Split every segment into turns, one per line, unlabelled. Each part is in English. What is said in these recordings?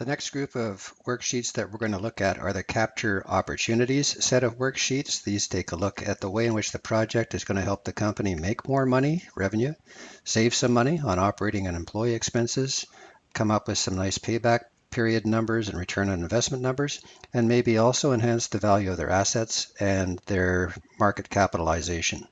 The next group of worksheets that we're going to look at are the Capture Opportunities set of worksheets. These take a look at the way in which the project is going to help the company make more money, revenue, save some money on operating and employee expenses, come up with some nice payback period numbers and return on investment numbers, and maybe also enhance the value of their assets and their market capitalization.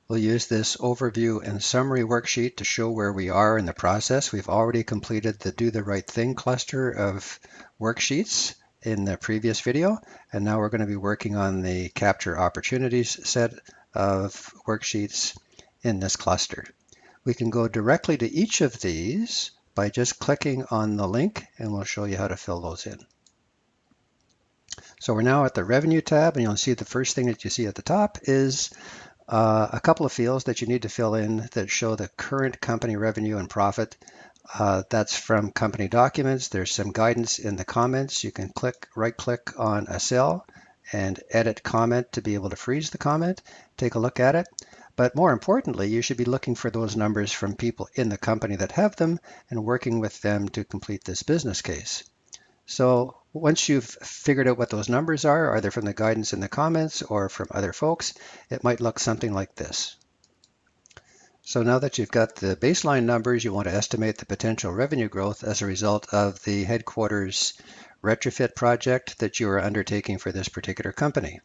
We'll use this overview and summary worksheet to show where we are in the process. We've already completed the Do the Right Thing cluster of worksheets in the previous video, and now we're going to be working on the Capture Opportunities set of worksheets in this cluster. We can go directly to each of these by just clicking on the link, and we'll show you how to fill those in. So we're now at the Revenue tab, and you'll see the first thing that you see at the top is a couple of fields that you need to fill in that show the current company revenue and profit. That's from company documents. There's some guidance in the comments. You can right-click on a cell and edit comment to be able to freeze the comment. Take a look at it. But more importantly, you should be looking for those numbers from people in the company that have them and working with them to complete this business case. So once you've figured out what those numbers are they from the guidance in the comments or from other folks, it might look something like this. So now that you've got the baseline numbers, you want to estimate the potential revenue growth as a result of the headquarters retrofit project that you are undertaking for this particular company.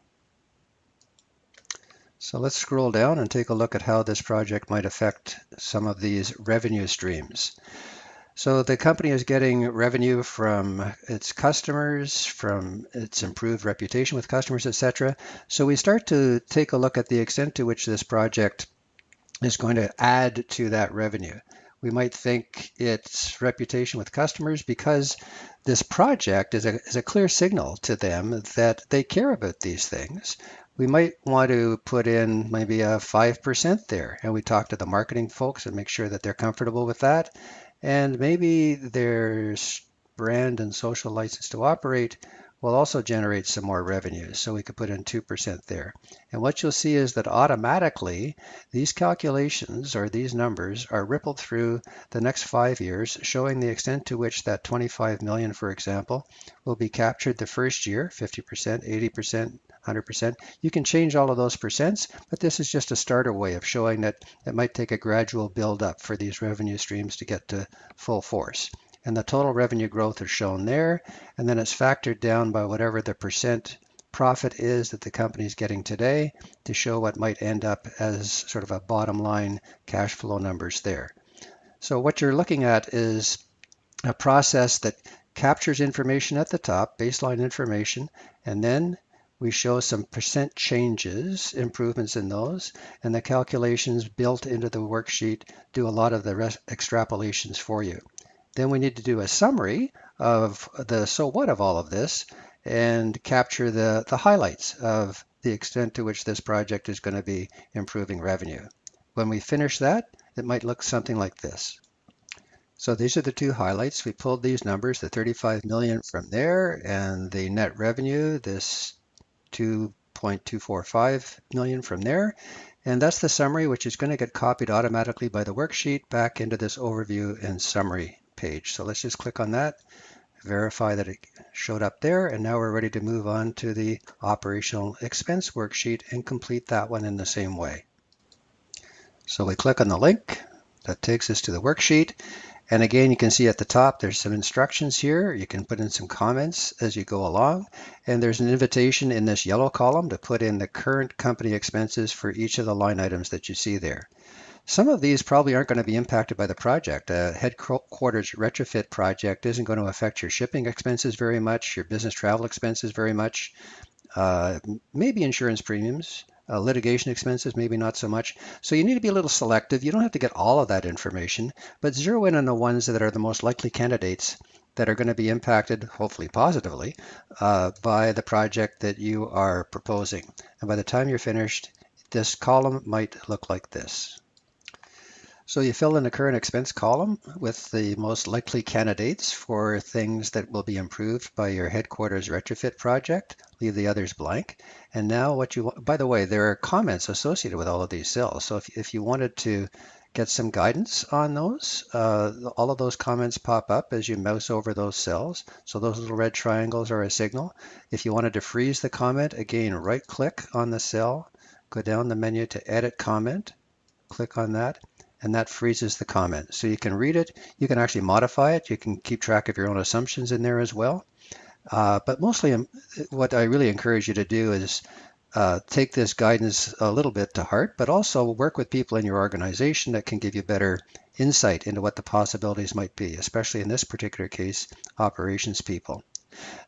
So let's scroll down and take a look at how this project might affect some of these revenue streams. So the company is getting revenue from its customers, from its improved reputation with customers, etc. So we start to take a look at the extent to which this project is going to add to that revenue. We might think it's reputation with customers because this project is a clear signal to them that they care about these things. We might want to put in maybe a 5% there, and we talk to the marketing folks and make sure that they're comfortable with that. And maybe there's brand and social license to operate will also generate some more revenue. So we could put in 2% there. And what you'll see is that automatically these calculations or these numbers are rippled through the next 5 years, showing the extent to which that 25 million, for example, will be captured the first year, 50%, 80%, 100%. You can change all of those percents, but this is just a starter way of showing that it might take a gradual build up for these revenue streams to get to full force. And the total revenue growth is shown there, and then it's factored down by whatever the percent profit is that the company is getting today to show what might end up as sort of a bottom line cash flow numbers there. So what you're looking at is a process that captures information at the top, baseline information, and then we show some percent changes, improvements in those, and the calculations built into the worksheet do a lot of the extrapolations for you. Then we need to do a summary of the so what of all of this and capture the highlights of the extent to which this project is going to be improving revenue. When we finish that, it might look something like this. So these are the two highlights. We pulled these numbers, the 35 million from there and the net revenue, this 2.245 million from there. And that's the summary, which is going to get copied automatically by the worksheet back into this overview and summary page. So let's just click on that, verify that it showed up there, and now we're ready to move on to the operational expense worksheet and complete that one in the same way. So we click on the link that takes us to the worksheet. And again, you can see at the top, there's some instructions here. You can put in some comments as you go along. And there's an invitation in this yellow column to put in the current company expenses for each of the line items that you see there. Some of these probably aren't going to be impacted by the project. A headquarters retrofit project isn't going to affect your shipping expenses very much, your business travel expenses very much, maybe insurance premiums. Litigation expenses, maybe not so much. So you need to be a little selective. You don't have to get all of that information, but zero in on the ones that are the most likely candidates that are going to be impacted, hopefully positively, by the project that you are proposing. And by the time you're finished, this column might look like this. So you fill in the current expense column with the most likely candidates for things that will be improved by your headquarters retrofit project. Leave the others blank. And now what you want, by the way, there are comments associated with all of these cells. So if you wanted to get some guidance on those. All of those comments pop up as you mouse over those cells. So those little red triangles are a signal. If you wanted to freeze the comment, again, right click on the cell, go down the menu to edit comment, click on that, and that freezes the comment. So you can read it, you can actually modify it, you can keep track of your own assumptions in there as well. But mostly what I really encourage you to do is take this guidance a little bit to heart, but also work with people in your organization that can give you better insight into what the possibilities might be, especially in this particular case, operations people.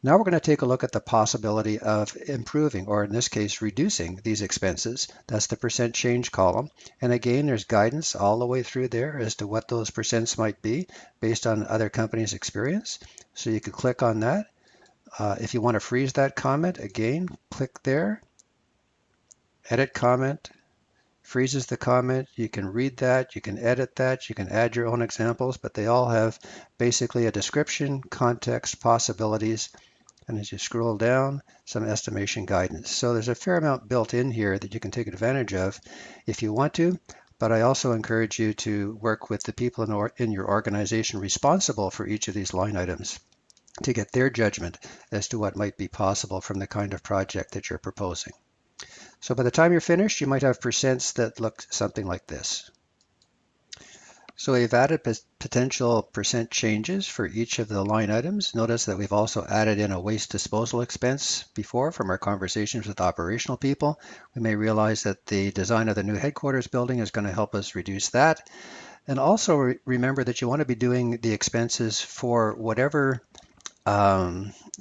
Now we're going to take a look at the possibility of improving, or in this case, reducing these expenses. That's the percent change column. And again, there's guidance all the way through there as to what those percents might be based on other companies' experience. So you can click on that. If you want to freeze that comment, again, click there. Edit comment, freezes the comment. You can read that, you can edit that, you can add your own examples, but they all have basically a description, context, possibilities, and as you scroll down, some estimation guidance. So there's a fair amount built in here that you can take advantage of if you want to, but I also encourage you to work with the people in your organization responsible for each of these line items to get their judgment as to what might be possible from the kind of project that you're proposing. So by the time you're finished, you might have percents that look something like this. So we've added potential percent changes for each of the line items. Notice that we've also added in a waste disposal expense before from our conversations with operational people. We may realize that the design of the new headquarters building is going to help us reduce that. And also remember that you want to be doing the expenses for whatever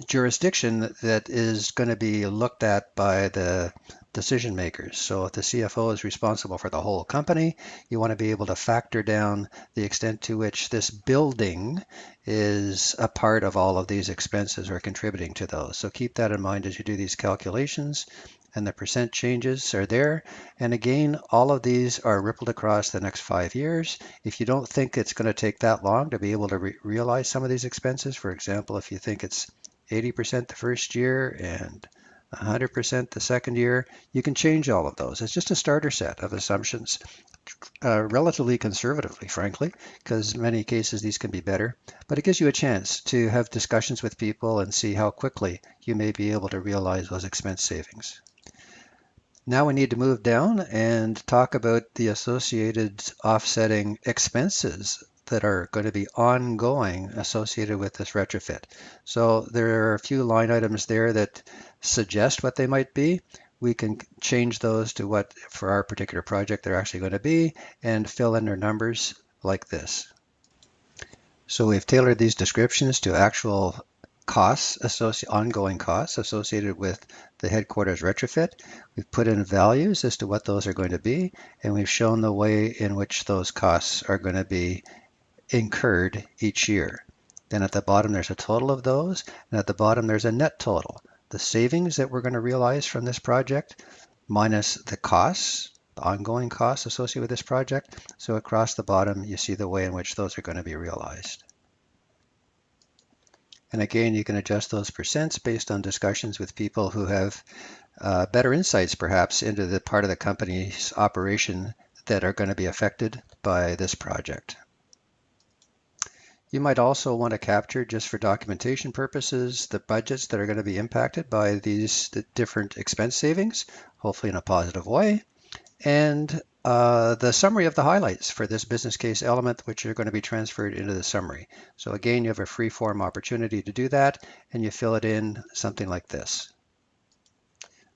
jurisdiction that is going to be looked at by the decision makers. So if the CFO is responsible for the whole company, you want to be able to factor down the extent to which this building is a part of all of these expenses or contributing to those. So keep that in mind as you do these calculations. And the percent changes are there. And again, all of these are rippled across the next 5 years. If you don't think it's going to take that long to be able to realize some of these expenses, for example, if you think it's 80% the first year and 100% the second year, you can change all of those. It's just a starter set of assumptions, relatively conservatively, frankly, because in many cases these can be better. But it gives you a chance to have discussions with people and see how quickly you may be able to realize those expense savings. Now we need to move down and talk about the associated offsetting expenses that are going to be ongoing associated with this retrofit. So there are a few line items there that suggest what they might be. We can change those to what, for our particular project, they're actually going to be and fill in their numbers like this. So we've tailored these descriptions to actual costs, ongoing costs associated with the headquarters retrofit. We've put in values as to what those are going to be, and we've shown the way in which those costs are going to be incurred each year. Then at the bottom there's a total of those, and at the bottom there's a net total. The savings that we're going to realize from this project minus the costs, the ongoing costs associated with this project. So across the bottom you see the way in which those are going to be realized. And again, you can adjust those percents based on discussions with people who have better insights perhaps into the part of the company's operation that are going to be affected by this project. You might also want to capture, just for documentation purposes, the budgets that are going to be impacted by these different expense savings, hopefully in a positive way, and the summary of the highlights for this business case element, which are going to be transferred into the summary. So again, you have a free form opportunity to do that, and you fill it in something like this.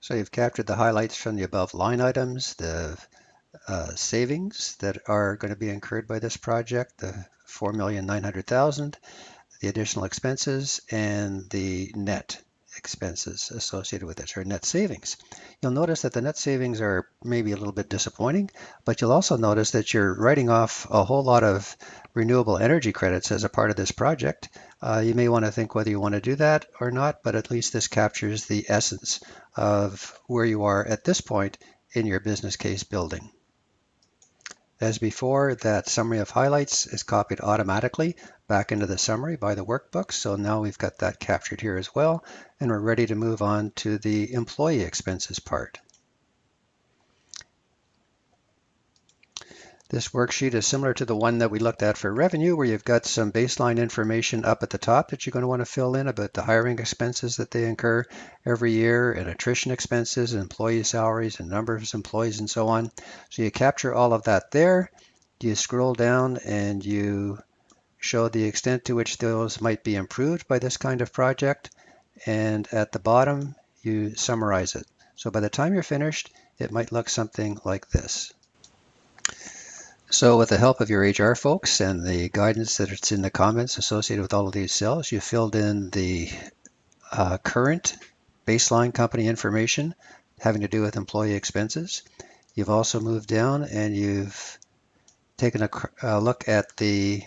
So you've captured the highlights from the above line items, the savings that are going to be incurred by this project, the $4,900,000, the additional expenses, and the net expenses associated with this, or net savings. You'll notice that the net savings are maybe a little bit disappointing, but you'll also notice that you're writing off a whole lot of renewable energy credits as a part of this project. You may want to think whether you want to do that or not, but at least this captures the essence of where you are at this point in your business case building. As before, that summary of highlights is copied automatically back into the summary by the workbook. So now we've got that captured here as well, and we're ready to move on to the employee expenses part. This worksheet is similar to the one that we looked at for revenue, where you've got some baseline information up at the top that you're going to want to fill in about the hiring expenses that they incur every year, and attrition expenses, and employee salaries, and number of employees, and so on. So you capture all of that there. You scroll down and you show the extent to which those might be improved by this kind of project. And at the bottom, you summarize it. So by the time you're finished, it might look something like this. So with the help of your HR folks and the guidance that's in the comments associated with all of these cells, you filled in the current baseline company information having to do with employee expenses. You've also moved down and you've taken a look at the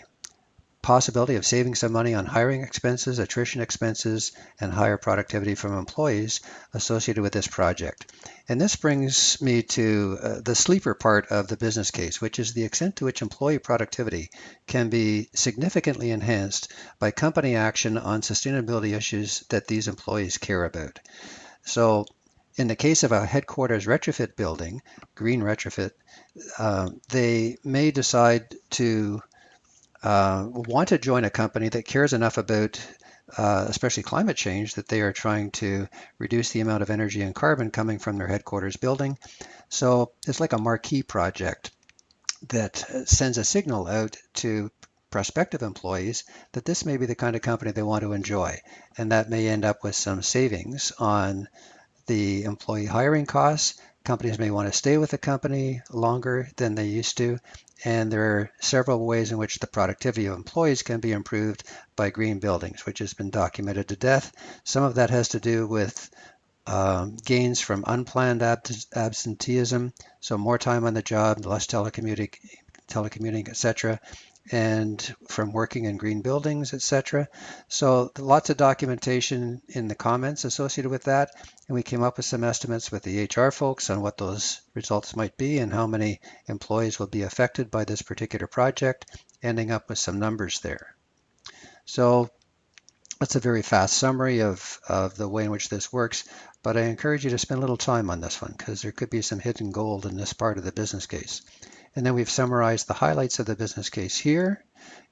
possibility of saving some money on hiring expenses, attrition expenses, and higher productivity from employees associated with this project. And this brings me to the sleeper part of the business case, which is the extent to which employee productivity can be significantly enhanced by company action on sustainability issues that these employees care about. So in the case of a headquarters retrofit building, green retrofit, they may decide to want to join a company that cares enough about especially climate change, that they are trying to reduce the amount of energy and carbon coming from their headquarters building. So it's like a marquee project that sends a signal out to prospective employees that this may be the kind of company they want to enjoy. And that may end up with some savings on the employee hiring costs. Companies may want to stay with the company longer than they used to. And there are several ways in which the productivity of employees can be improved by green buildings, which has been documented to death. Some of that has to do with gains from unplanned absenteeism, so more time on the job, less telecommuting, etc., and from working in green buildings, etc. So lots of documentation in the comments associated with that, and we came up with some estimates with the HR folks on what those results might be and how many employees will be affected by this particular project, ending up with some numbers there. So that's a very fast summary of the way in which this works, but I encourage you to spend a little time on this one because there could be some hidden gold in this part of the business case. And then we've summarized the highlights of the business case here,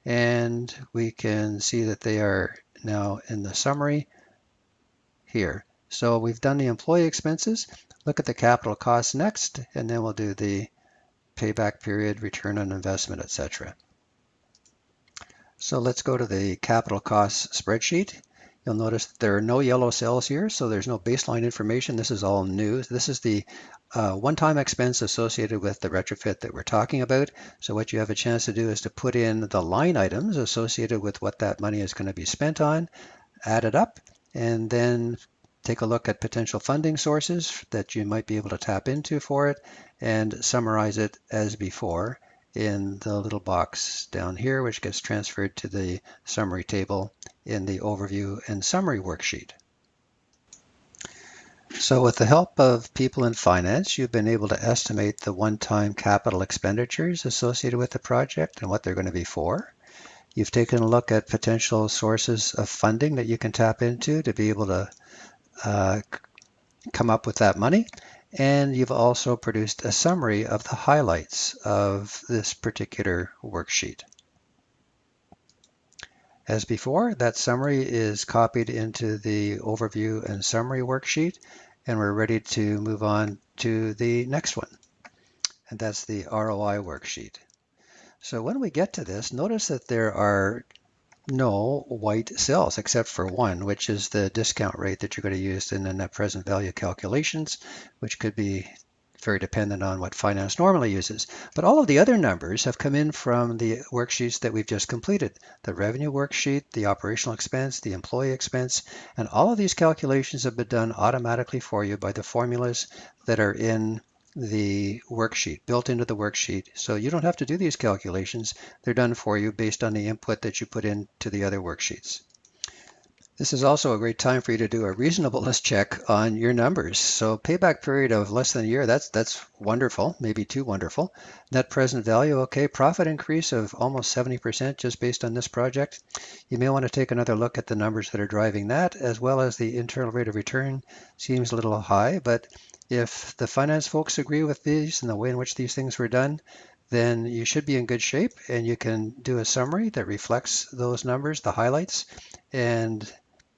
and we can see that they are now in the summary here. So we've done the employee expenses. Look at the capital costs next, and then we'll do the payback period, return on investment, etc. So let's go to the capital costs spreadsheet. You'll notice that there are no yellow cells here, so there's no baseline information. This is all new. This is the one-time expense associated with the retrofit that we're talking about. So what you have a chance to do is to put in the line items associated with what that money is going to be spent on, add it up, and then take a look at potential funding sources that you might be able to tap into for it, and summarize it as before in the little box down here, which gets transferred to the summary table in the overview and summary worksheet. So with the help of people in finance, you've been able to estimate the one-time capital expenditures associated with the project and what they're going to be for. You've taken a look at potential sources of funding that you can tap into to be able to come up with that money. And you've also produced a summary of the highlights of this particular worksheet. As before, that summary is copied into the overview and summary worksheet, and we're ready to move on to the next one, and that's the ROI worksheet. So when we get to this, notice that there are no white cells except for one, which is the discount rate that you're going to use in the net present value calculations, which could be very dependent on what finance normally uses. But all of the other numbers have come in from the worksheets that we've just completed. The revenue worksheet, the operational expense, the employee expense, and all of these calculations have been done automatically for you by the formulas that are in the worksheet, built into the worksheet. So you don't have to do these calculations. They're done for you based on the input that you put into the other worksheets. This is also a great time for you to do a reasonableness check on your numbers. So payback period of less than a year, that's wonderful, maybe too wonderful. Net present value, okay. Profit increase of almost 70% just based on this project. You may want to take another look at the numbers that are driving that, as well as the internal rate of return seems a little high, but if the finance folks agree with these and the way in which these things were done, then you should be in good shape, and you can do a summary that reflects those numbers, the highlights, and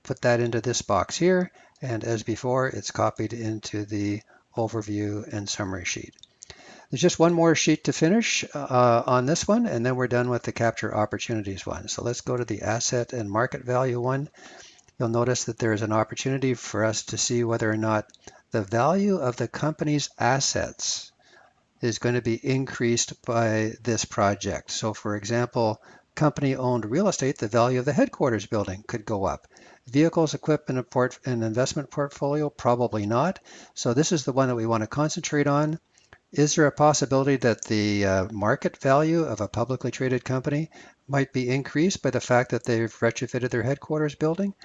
put that into this box here. And as before, it's copied into the overview and summary sheet. There's just one more sheet to finish on this one, and then we're done with the capture opportunities one. So let's go to the asset and market value one. You'll notice that there is an opportunity for us to see whether or not the value of the company's assets is going to be increased by this project. So for example, company-owned real estate, the value of the headquarters building could go up. Vehicles, equipment, and investment portfolio, probably not. So this is the one that we want to concentrate on. Is there a possibility that the market value of a publicly traded company might be increased by the fact that they've retrofitted their headquarters building?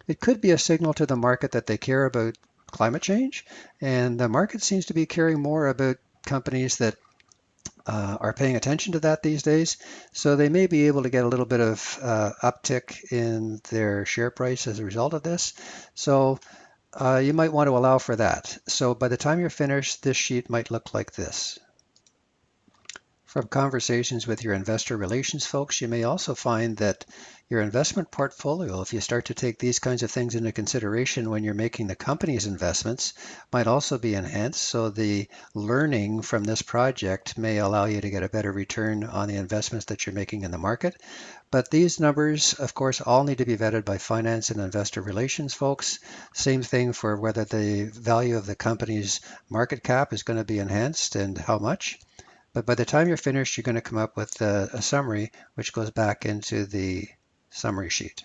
It could be a signal to the market that they care about climate change, and the market seems to be caring more about companies that are paying attention to that these days. So they may be able to get a little bit of uptick in their share price as a result of this. So you might want to allow for that. So by the time you're finished, this sheet might look like this. From conversations with your investor relations folks, you may also find that your investment portfolio, if you start to take these kinds of things into consideration when you're making the company's investments, might also be enhanced. So the learning from this project may allow you to get a better return on the investments that you're making in the market. But these numbers, of course, all need to be vetted by finance and investor relations folks. Same thing for whether the value of the company's market cap is going to be enhanced and how much. But by the time you're finished, you're going to come up with a summary, which goes back into the summary sheet.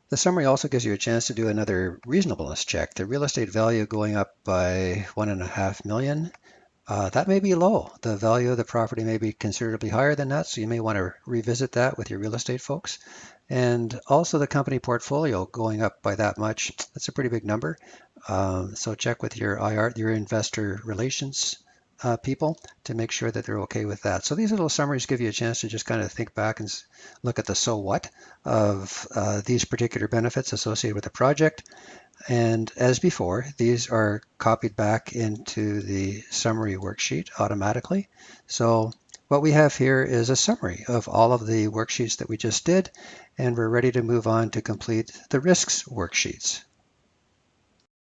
The summary also gives you a chance to do another reasonableness check. The real estate value going up by $1.5 million. That may be low. The value of the property may be considerably higher than that, so you may want to revisit that with your real estate folks. And also the company portfolio going up by that much. That's a pretty big number. So check with your your investor relations people to make sure that they're okay with that. So these little summaries give you a chance to just kind of think back and look at the so what of these particular benefits associated with the project. And as before, these are copied back into the summary worksheet automatically. So what we have here is a summary of all of the worksheets that we just did, and we're ready to move on to complete the risks worksheets.